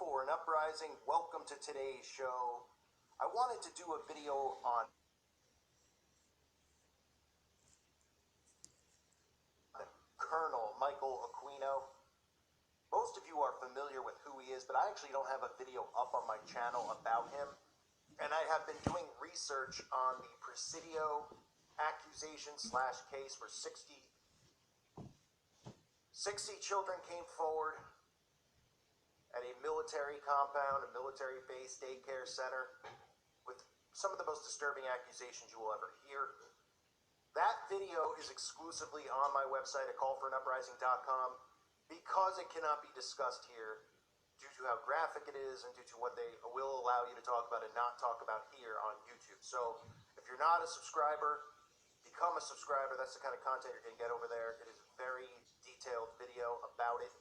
for an uprising. Welcome to today's show. I wanted to do a video on Colonel Michael Aquino. Most of you are familiar with who he is, but I actually don't have a video up on my channel about him. And I have been doing research on the Presidio accusation / case where 60 children came forward at a military compound, a military-based daycare center, with some of the most disturbing accusations you will ever hear. That video is exclusively on my website at callforanuprising.com because it cannot be discussed here due to how graphic it is and due to what they will allow you to talk about and not talk about here on YouTube. So if you're not a subscriber, become a subscriber. That's the kind of content you're going to get over there. It is a very detailed video about it,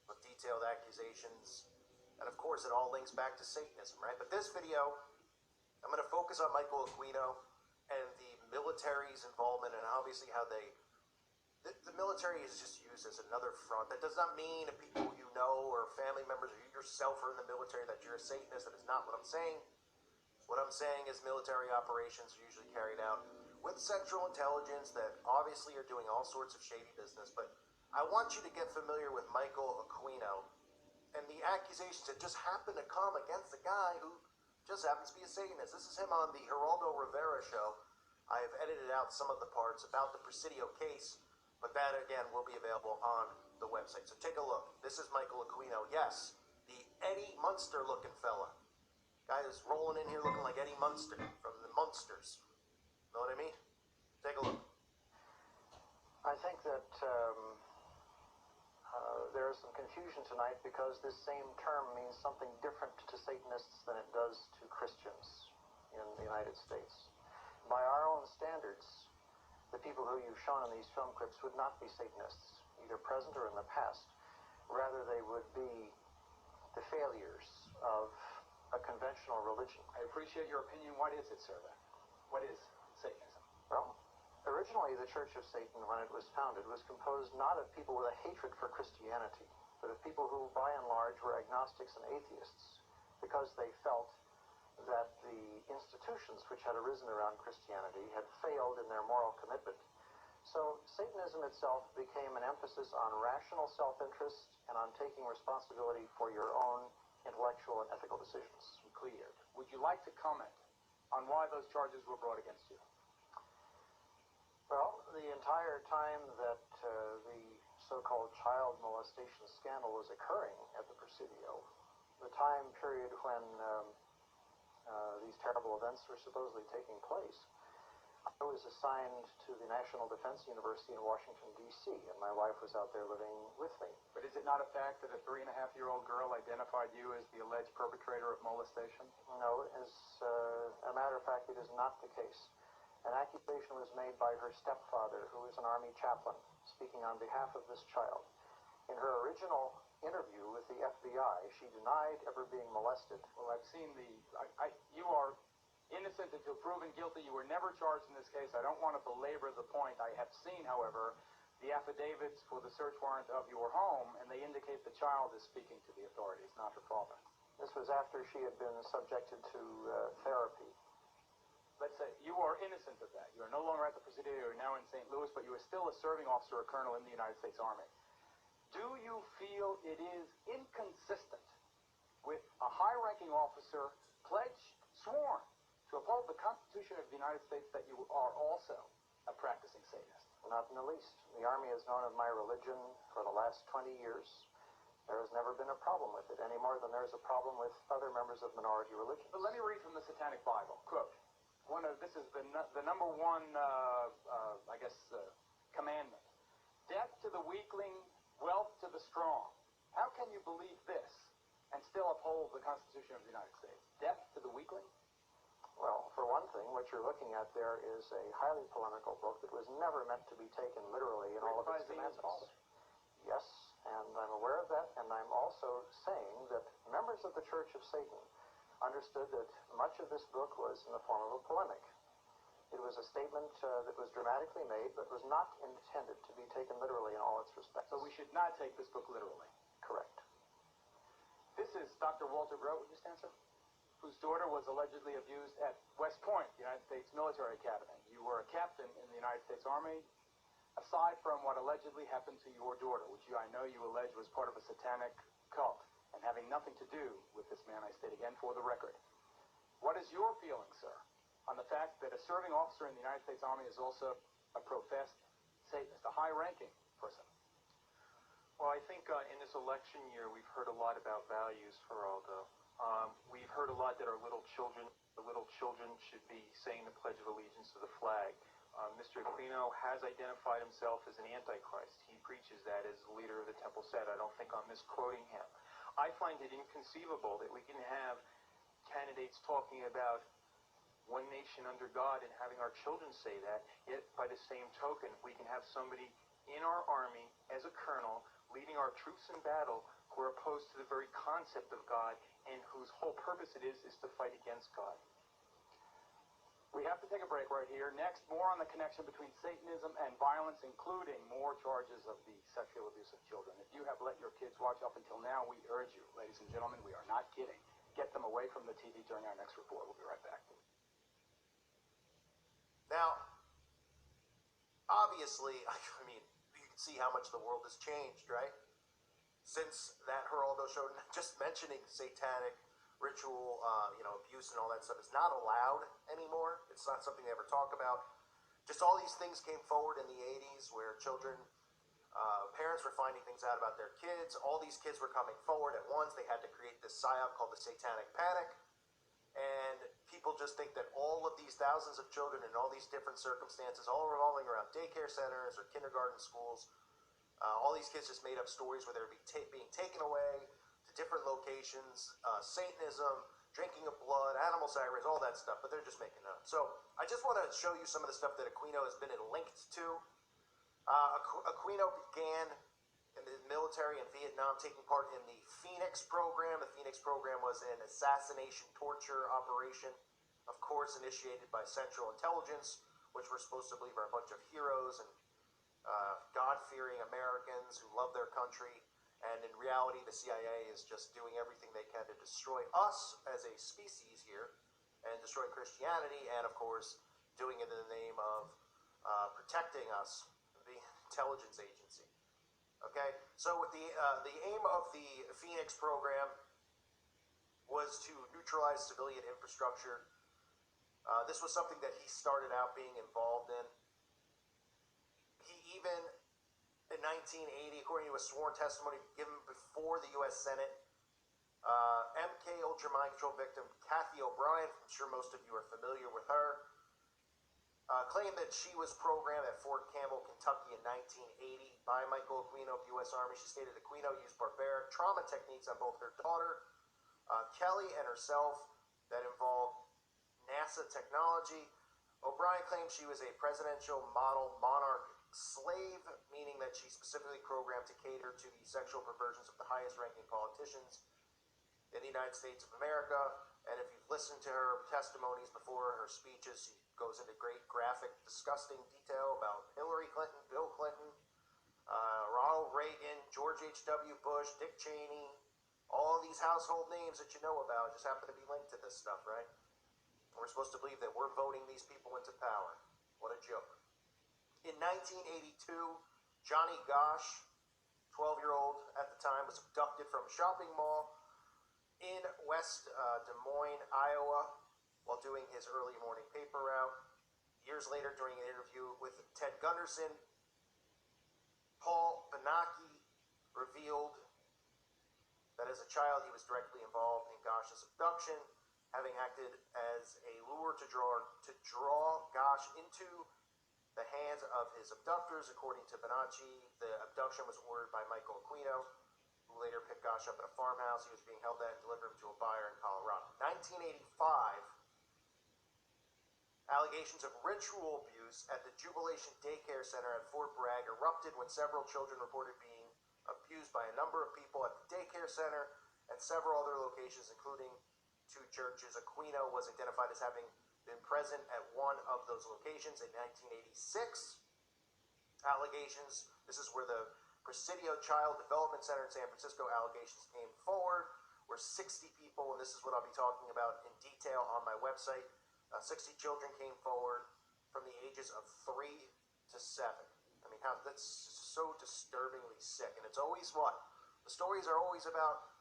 with detailed accusations. And of course, it all links back to Satanism, right? But this video, I'm going to focus on Michael Aquino and the military's involvement, and obviously how the military is just used as another front. That does not mean if people you know or family members or you yourself are in the military that you're a Satanist. That is not what I'm saying. What I'm saying is military operations are usually carried out with Central Intelligence that obviously are doing all sorts of shady business. But I want you to get familiar with Michael Aquino and the accusations that just happen to come against a guy who just happens to be a Satanist. This is him on the Geraldo Rivera show. I have edited out some of the parts about the Presidio case, but that again will be available on the website. So take a look. This is Michael Aquino. Yes, the Eddie Munster looking fella. Guy is rolling in here looking like Eddie Munster from the Munsters. Know what I mean? Take a look. I think that there is some confusion tonight because this same term means something different to Satanists than it does to Christians in the United States. By our own standards, the people who you've shown in these film clips would not be Satanists, either present or in the past. Rather, they would be the failures of a conventional religion. I appreciate your opinion. What is it, sir, then? What is Satanism? Well, originally the Church of Satan, when it was founded, was composed not of people with a hatred for Christianity, but of people who, by and large, were agnostics and atheists, because they felt that the institutions which had arisen around Christianity had failed in their moral commitment. So Satanism itself became an emphasis on rational self-interest and on taking responsibility for your own intellectual and ethical decisions. Cleared. Would you like to comment on why those charges were brought against you? Well, the entire time that the so-called child molestation scandal was occurring at the Presidio, the time period when these terrible events were supposedly taking place, I was assigned to the National Defense University in Washington, D.C., and my wife was out there living with me. But is it not a fact that a 3.5-year-old girl identified you as the alleged perpetrator of molestation? No, as a matter of fact, it is not the case. An accusation was made by her stepfather, who is an Army chaplain, speaking on behalf of this child. In her original interview with the FBI, she denied ever being molested. Well, I've seen you are innocent until proven guilty. You were never charged in this case. I don't want to belabor the point. I have seen, however, the affidavits for the search warrant of your home, and they indicate the child is speaking to the authorities, not her father. This was after she had been subjected to therapy. Let's say you are innocent of that. You are no longer at the Presidio. You are now in St. Louis, but you are still a serving officer or colonel in the United States Army. Do you feel it is inconsistent with a high-ranking officer pledged, sworn, to uphold the Constitution of the United States that you are also a practicing Satanist? Not in the least. The Army has known of my religion for the last 20 years. There has never been a problem with it, any more than there is a problem with other members of minority religions. But let me read from the Satanic Bible. Quote, this is the number one, commandment. Death to the weakling, wealth to the strong. How can you believe this and still uphold the Constitution of the United States? Death to the weakling? Well, for one thing, what you're looking at there is a highly polemical book that was never meant to be taken literally in all of its commandments. Yes, and I'm aware of that, and I'm also saying that members of the Church of Satan understood that much of this book was in the form of a polemic. It was a statement that was dramatically made, but was not intended to be taken literally in all its respects. So we should not take this book literally? Correct. This is Dr. Walter Grote, would you stand, sir? Whose daughter was allegedly abused at West Point, the United States Military Academy. You were a captain in the United States Army. Aside from what allegedly happened to your daughter, which I know you allege was part of a satanic cult, and having nothing to do with this man, I state again for the record, what is your feeling, sir, on the fact that a serving officer in the United States Army is also a professed Satanist, a high-ranking person? Well, I think in this election year, we've heard a lot about values, Geraldo. We've heard a lot that the little children should be saying the Pledge of Allegiance to the flag. Mr. Aquino has identified himself as an antichrist. He preaches that as the leader of the Temple Set. I don't think I'm misquoting him. I find it inconceivable that we can have candidates talking about one nation under God and having our children say that, yet by the same token, we can have somebody in our army as a colonel leading our troops in battle who are opposed to the very concept of God and whose whole purpose it is to fight against God. We have to take a break right here. Next, more on the connection between Satanism and violence, including more charges of the sexual abuse of children. If you have let your kids watch up until now, we urge you, ladies and gentlemen, we are not kidding. Get them away from the TV during our next report. We'll be right back. Now, obviously, I mean, you can see how much the world has changed, right? Since that Geraldo show, just mentioning satanic ritual, abuse and all that stuff is not allowed anymore. It's not something they ever talk about. Just all these things came forward in the 80s where children, parents were finding things out about their kids. All these kids were coming forward at once. They had to create this psyop called the Satanic Panic. And people just think that all of these thousands of children in all these different circumstances, all revolving around daycare centers or kindergarten schools, all these kids just made up stories where they're being taken away to different locations, Satanism, drinking of blood, animal sacrifice, all that stuff, but they're just making it up. So I just want to show you some of the stuff that Aquino has been linked to. Aquino began in the military in Vietnam, taking part in the Phoenix program. The Phoenix program was an assassination torture operation, of course, initiated by Central Intelligence, which we're supposed to believe are a bunch of heroes and God-fearing Americans who love their country. And in reality, the CIA is just doing everything they can to destroy us as a species here and destroy Christianity, and of course, doing it in the name of protecting us, the intelligence agency. Okay, so the aim of the Phoenix program was to neutralize civilian infrastructure. This was something that he started out being involved in. He even, in 1980, according to a sworn testimony given before the U.S. Senate, MK Ultra mind control victim Kathy O'Brien, I'm sure most of you are familiar with her, claimed that she was programmed at Fort Campbell, Kentucky in 1980 by Michael Aquino of the U.S. Army. She stated Aquino used barbaric trauma techniques on both her daughter, Kelly, and herself that involved NASA technology. O'Brien claimed she was a presidential model monarch slave, meaning that she specifically programmed to cater to the sexual perversions of the highest-ranking politicians in the United States of America. And if you've listened to her testimonies before, her speeches, she goes into great graphic, disgusting detail about Hillary Clinton, Bill Clinton, Ronald Reagan, George H.W. Bush, Dick Cheney, all these household names that you know about just happen to be linked to this stuff, right? We're supposed to believe that we're voting these people into power. What a joke. In 1982, Johnny Gosch, 12-year-old at the time, was abducted from a shopping mall in West Des Moines, Iowa, while doing his early morning paper route. Years later, during an interview with Ted Gunderson, Paul Benaki revealed that as a child he was directly involved in Gosch's abduction, having acted as a lure to draw Gosch into the hands of his abductors. According to Benacci, the abduction was ordered by Michael Aquino, who later picked Gosch up at a farmhouse he was being held at and delivered him to a buyer in Colorado. 1985, allegations of ritual abuse at the Jubilation Daycare Center at Fort Bragg erupted when several children reported being abused by a number of people at the daycare center and several other locations, including 2 churches. Aquino was identified as having been present at one of those locations in 1986. Allegations, this is where the Presidio Child Development Center in San Francisco allegations came forward, where 60 people, and this is what I'll be talking about in detail on my website, 60 children came forward from the ages of 3 to 7. I mean, that's so disturbingly sick. And it's always what? The stories are always about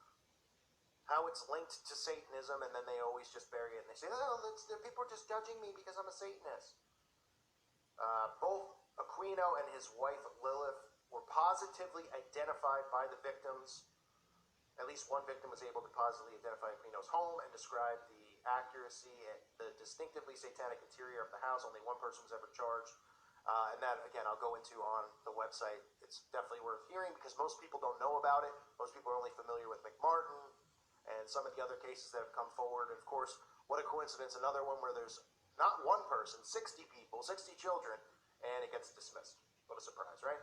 how it's linked to Satanism, and then they always just bury it. And they say, oh, people are just judging me because I'm a Satanist. Both Aquino and his wife Lilith were positively identified by the victims. At least one victim was able to positively identify Aquino's home and describe the accuracy and the distinctively satanic interior of the house. Only one person was ever charged. And that, again, I'll go into on the website. It's definitely worth hearing because most people don't know about it. Most people are only familiar with McMartin and some of the other cases that have come forward. And of course, what a coincidence, another one where there's not one person, 60 people, 60 children, and it gets dismissed. What a surprise, right?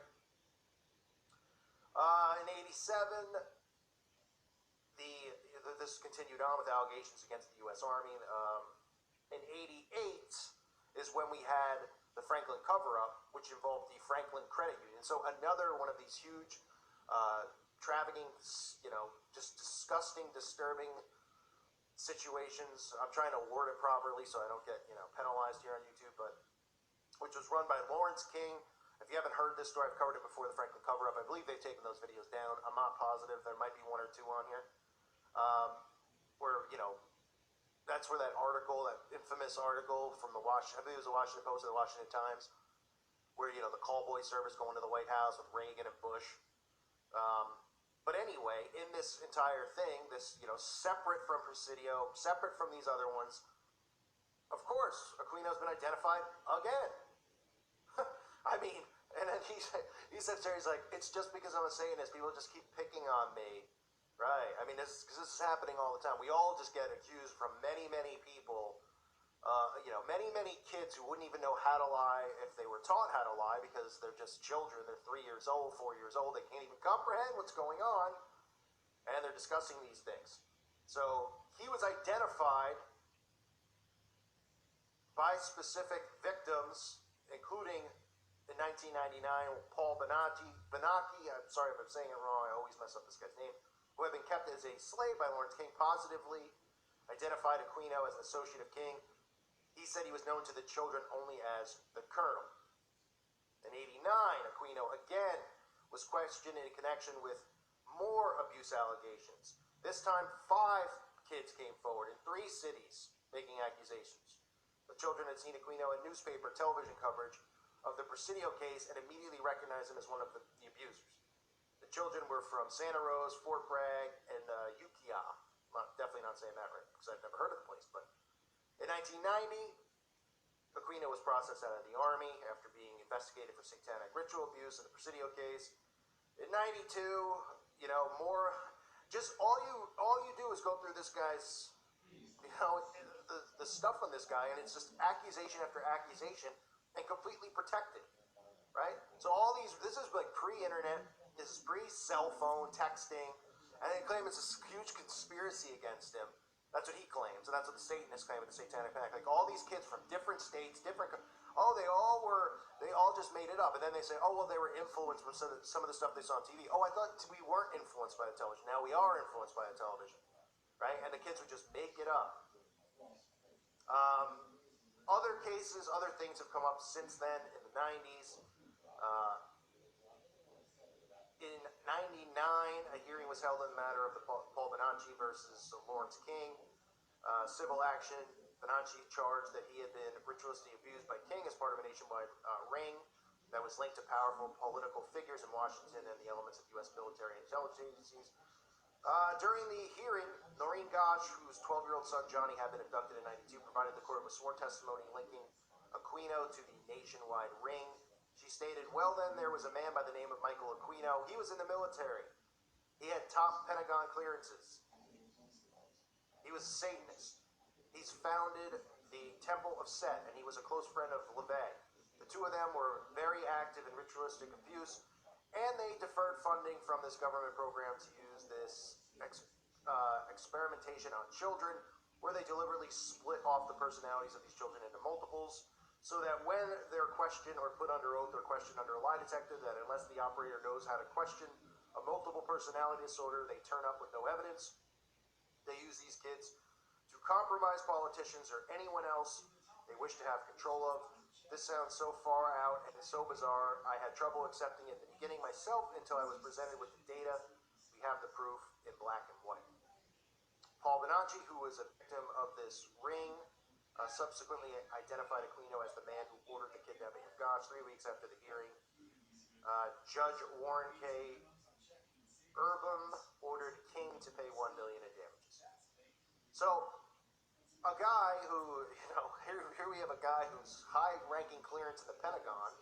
In 87, this continued on with allegations against the U.S. Army. In 88 is when we had the Franklin cover-up, which involved the Franklin Credit Union. So another one of these huge trafficking, just disgusting, disturbing situations. I'm trying to word it properly so I don't get, penalized here on YouTube, but which was run by Lawrence King. If you haven't heard this story, I've covered it before, the Franklin cover-up. I believe they've taken those videos down. I'm not positive. There might be one or two on here. Where, that's where that article, that infamous article from the I believe it was the Washington Post or the Washington Times, where, the call boy service going to the White House with Reagan and Bush. But anyway, in this entire thing, this, separate from Presidio, separate from these other ones, of course, Aquino's been identified again. I mean, and then he said, he's like, it's just because I'm a Satanist, people just keep picking on me. Right. I mean, this is happening all the time. We all just get accused from many, many people, many kids who wouldn't even know how to lie if they were taught how to lie because they're just children. They're 3 years old, 4 years old. They can't even comprehend what's going on, and they're discussing these things. So he was identified by specific victims, including in 1999, Paul Benacchi, I'm sorry if I'm saying it wrong, I always mess up this guy's name, who had been kept as a slave by Lawrence King, positively identified Aquino as an associate of King. He said he was known to the children only as the Colonel. In 89, Aquino again was questioned in connection with more abuse allegations. This time, 5 kids came forward in 3 cities making accusations. The children had seen Aquino in newspaper, television coverage of the Presidio case and immediately recognized him as one of the abusers. The children were from Santa Rosa, Fort Bragg, and Ukiah. I'm definitely not saying that right because I've never heard of the place. But in 1990, Aquino was processed out of the Army after being investigated for satanic ritual abuse in the Presidio case. In 92, just all you do is go through this guy's, the stuff on this guy, and it's just accusation after accusation and completely protected, right? So all these, this is like pre-internet, this is pre-cell phone texting, and they claim it's a huge conspiracy against him. That's what he claims, and that's what the Satanists claim with the Satanic Panic. Like all these kids from different states, they all just made it up, and then they say, oh, well, they were influenced from some of the stuff they saw on TV. Oh, I thought we weren't influenced by the television. Now we are influenced by the television, right? And the kids would just make it up. Other cases, other things have come up since then in the 90s. In 99, a hearing was held in the matter of the Paul Benacchi versus Lawrence King. Civil action. Benacchi charged that he had been ritualistically abused by King as part of a nationwide ring that was linked to powerful political figures in Washington and the elements of U.S. military and intelligence agencies. During the hearing, Noreen Gosch, whose 12-year-old son Johnny had been abducted in 92, provided the court with sworn testimony linking Aquino to the nationwide ring. She stated, well then, there was a man by the name of Michael Aquino. He was in the military. He had top Pentagon clearances. He was a Satanist. He's founded the Temple of Set, and he was a close friend of LeVay. The two of them were very active in ritualistic abuse, and they deferred funding from this government program to use this experimentation on children, where they deliberately split off the personalities of these children into multiples, so that when they're questioned or put under oath or questioned under a lie detector, that unless the operator knows how to question a multiple personality disorder, they turn up with no evidence. They use these kids to compromise politicians or anyone else they wish to have control of. This sounds so far out and so bizarre, I had trouble accepting it in the beginning myself until I was presented with the data. We have the proof in black and white. Paul Bonacci, who was a victim of this ring, subsequently identified Aquino as the man who ordered the kidnapping of Goss 3 weeks after the hearing. Judge Warren K. Urbam ordered King to pay $1 million in damages. So, a guy who, here we have a guy who's high-ranking clearance in the Pentagon.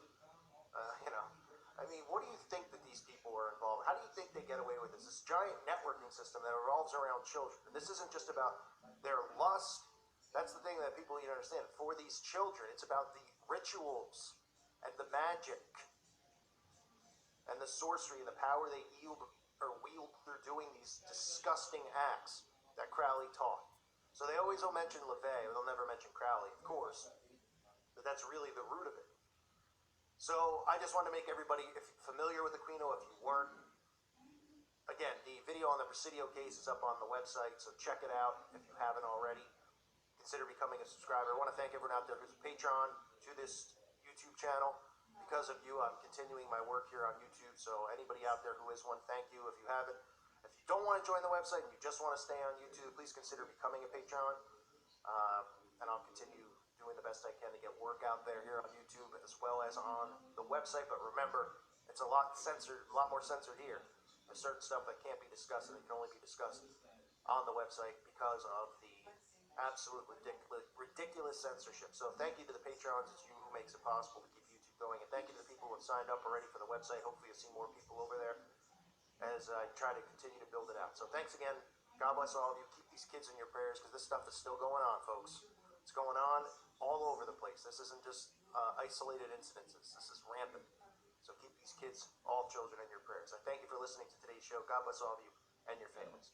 I mean, what do you think that these people are involved? How do you think they get away with this? This giant networking system that revolves around children. And this isn't just about their lust. That's the thing that people need to understand. For these children, it's about the rituals and the magic and the sorcery and the power they wield through doing these disgusting acts that Crowley taught. So they always will mention LaVey, or they'll never mention Crowley, of course. But that's really the root of it. So I just want to make everybody familiar with Aquino if you weren't. Again, the video on the Presidio case is up on the website, so check it out if you haven't already. Consider becoming a subscriber. I want to thank everyone out there who's a patron to this YouTube channel. Because of you, I'm continuing my work here on YouTube, so anybody out there who is one, thank you. If you haven't, if you don't want to join the website and you just want to stay on YouTube, please consider becoming a patron, and I'll continue doing the best I can to get work out there here on YouTube as well as on the website. But remember, it's a lot more censored here. There's certain stuff that can't be discussed and it can only be discussed on the website because of the absolute ridiculous censorship. So thank you to the patrons. It's you who makes it possible to keep YouTube going, and thank you to the people who have signed up already for the website. Hopefully you'll see more people over there as I try to continue to build it out. So thanks again. God bless all of you. Keep these kids in your prayers because this stuff is still going on, folks. It's going on all over the place. This isn't just isolated incidences. This is rampant. So keep these kids, all children, in your prayers. I thank you for listening to today's show. God bless all of you and your families.